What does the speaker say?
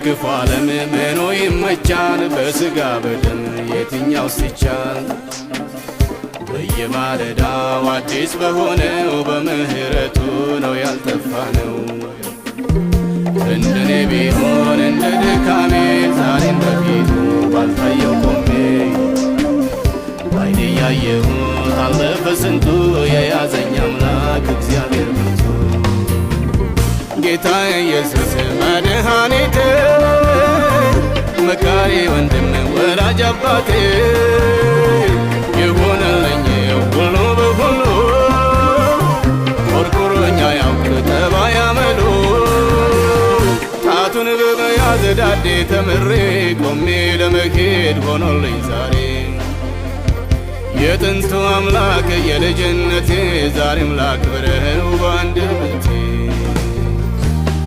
ክፉ ዓለም ምኑ ይመቻል በሥጋ በደም የትኛው ሲቻል በየማለዳው አዲስ በሆነው በምህረቱ ነው ያልጠፋነው እንደኔ ቢሆን እንደ ድካሜ ዛሬም በፊቱ ባልታየው ቆሜ ባይኔ ያየሁት አለፈ ስንቱ የያዘኝ አምላክ እግዚአብሔር ብርቱ ጌታዬ ኢየሱስ መድኃኒቴ መካሪ ወንድም ወላጅ አባቴ የሆነልኝ ሁሉ በሁሉ ኮርኩሮኛ ያውቅ ጠባይ አመሉ ጣቱን በመያዝ ዳዴ ተምሬ ቆሜ ለመሄድ ሆኖልኝ ዛሬ የጥንቱ አምላክ የልጅነቴ ዛሬም ላክብረው በአንደበቴ